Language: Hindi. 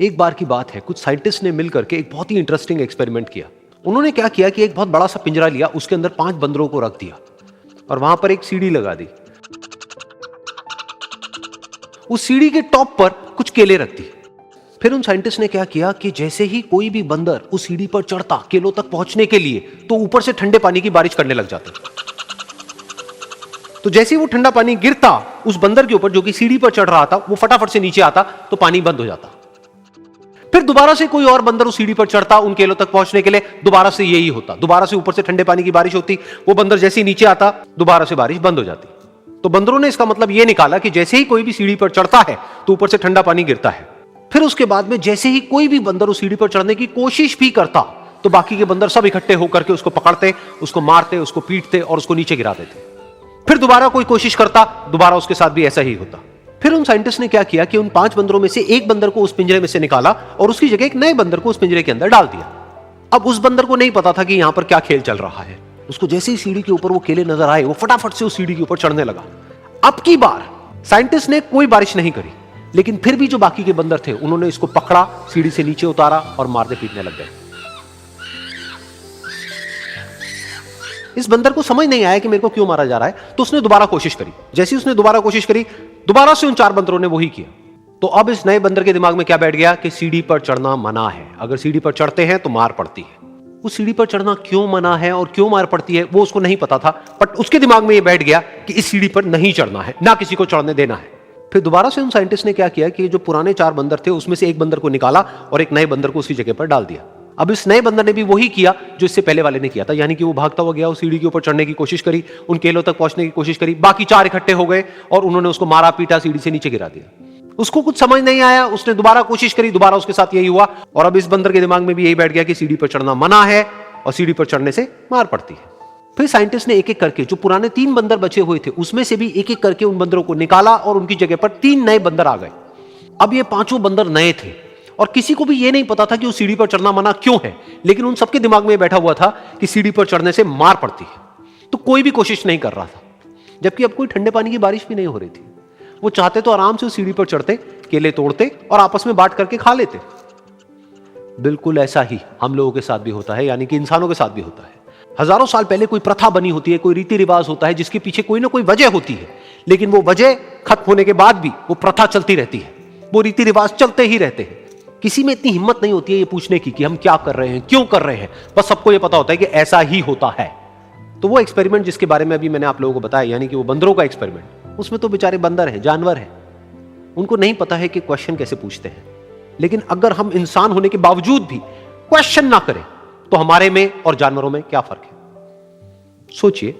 एक बार की बात है, कुछ साइंटिस्ट ने मिलकर के एक बहुत ही इंटरेस्टिंग एक्सपेरिमेंट किया। उन्होंने क्या किया कि एक बहुत बड़ा सा पिंजरा लिया, उसके अंदर 5 बंदरों को रख दिया और वहां पर एक सीढ़ी लगा दी। उस सीढ़ी के टॉप पर कुछ केले रख दी। फिर उन साइंटिस्ट ने क्या किया कि जैसे ही कोई भी बंदर उस सीढ़ी पर चढ़ता केलों तक पहुंचने के लिए, तो ऊपर से ठंडे पानी की बारिश करने लग जाते। तो जैसे ही वो ठंडा पानी गिरता उस बंदर के ऊपर जो कि सीढ़ी पर चढ़ रहा था, वो फटाफट से नीचे आता तो पानी बंद हो जाता। फिर दोबारा से कोई और बंदर उस सीढ़ी पर चढ़ता उन केलों तक पहुंचने के लिए, दोबारा से यही होता। दोबारा से ऊपर से ठंडे पानी की बारिश होती, वो बंदर जैसे ही नीचे आता दोबारा से बारिश बंद हो जाती। तो बंदरों ने इसका मतलब यह निकाला कि जैसे ही कोई भी सीढ़ी पर चढ़ता है तो ऊपर से ठंडा पानी गिरता है। फिर उसके बाद में जैसे ही कोई भी बंदर उस सीढ़ी पर चढ़ने की कोशिश भी करता तो बाकी के बंदर सब इकट्ठे होकर के उसको पकड़ते, उसको मारते, उसको पीटते और उसको नीचे गिरा देते। फिर दोबारा कोई कोशिश करता, दोबारा उसके साथ भी ऐसा ही होता। फिर उन साइंटिस्ट ने क्या किया कि उन 5 बंदरों में से एक बंदर को उस पिंजरे में से निकाला और उसकी जगह एक नए बंदर को उस पिंजरे के अंदर डाल दिया। अब उस बंदर को नहीं पता था कि यहां पर क्या खेल चल रहा है। उसको जैसे ही सीढ़ी के ऊपर वो केले नजर आए, वो फटाफट से उस सीढ़ी के ऊपर चढ़ने लगा। अब की बार साइंटिस्ट ने कोई बारिश नहीं करी, लेकिन फिर भी जो बाकी के बंदर थे उन्होंने इसको पकड़ा, सीढ़ी से नीचे उतारा और मारने पीटने लग गए। इस बंदर को समझ नहीं आया कि मेरे को क्यों मारा जा रहा है, तो उसने दोबारा कोशिश करी। जैसे उसने दोबारा कोशिश करी, दोबारा से उन 4 बंदरों ने वही किया। तो अब इस नए बंदर के दिमाग में क्या बैठ गया कि सीढ़ी पर चढ़ना मना है, अगर सीढ़ी पर चढ़ते हैं तो मार पड़ती है। उस सीढ़ी पर चढ़ना क्यों मना है और क्यों मार पड़ती है वो उसको नहीं पता था, बट उसके दिमाग में यह बैठ गया कि इस सीढ़ी पर नहीं चढ़ना है, ना किसी को चढ़ने देना है। फिर दोबारा से उन साइंटिस्ट ने क्या किया कि जो पुराने 4 बंदर थे उसमें से एक बंदर को निकाला और एक नए बंदर को उसी जगह पर डाल दिया। अब इस नए बंदर ने भी वही किया जो इससे पहले वाले ने किया था, यानी कि वो भागता हुआ गया, उस सीढ़ी के ऊपर चढ़ने की कोशिश करी, उन केलों तक पहुंचने की कोशिश करी। बाकी 4 इकट्ठे हो गए और उन्होंने उसको मारा पीटा, सीढ़ी से नीचे गिरा दिया। उसको कुछ समझ नहीं आया, उसने दोबारा कोशिश करी, दोबारा उसके साथ यही हुआ। और अब इस बंदर के दिमाग में भी यही बैठ गया कि सीढ़ी पर चढ़ना मना है और सीढ़ी पर चढ़ने से मार पड़ती है। फिर साइंटिस्ट ने एक एक करके जो पुराने 3 बंदर बचे हुए थे उसमें से भी एक एक करके उन बंदरों को निकाला और उनकी जगह पर 3 नए बंदर आ गए। अब ये 5 बंदर नए थे और किसी को भी ये नहीं पता था कि उस सीढ़ी पर चढ़ना मना क्यों है, लेकिन उन सबके दिमाग में बैठा हुआ था कि सीढ़ी पर चढ़ने से मार पड़ती है। तो कोई भी कोशिश नहीं कर रहा था, जबकि अब कोई ठंडे पानी की बारिश भी नहीं हो रही थी। वो चाहते तो आराम से उस सीढ़ी पर चढ़ते, केले तोड़ते और आपस में बांट करके खा लेते। बिल्कुल ऐसा ही हम लोगों के साथ भी होता है, यानी कि इंसानों के साथ भी होता है। हजारों साल पहले कोई प्रथा बनी होती है, कोई रीति रिवाज होता है जिसके पीछे कोई ना कोई वजह होती है, लेकिन वो वजह खत्म होने के बाद भी वो प्रथा चलती रहती है, वो रीति रिवाज चलते ही रहते हैं। किसी में इतनी हिम्मत नहीं होती है ये पूछने की कि हम क्या कर रहे हैं, क्यों कर रहे हैं। बस सबको ये पता होता है कि ऐसा ही होता है। तो वो एक्सपेरिमेंट जिसके बारे में अभी मैंने आप लोगों को बताया, यानी कि वो बंदरों का एक्सपेरिमेंट, उसमें तो बेचारे बंदर हैं, जानवर हैं, उनको नहीं पता है कि क्वेश्चन कैसे पूछते हैं। लेकिन अगर हम इंसान होने के बावजूद भी क्वेश्चन ना करें तो हमारे में और जानवरों में क्या फर्क है, सोचिए।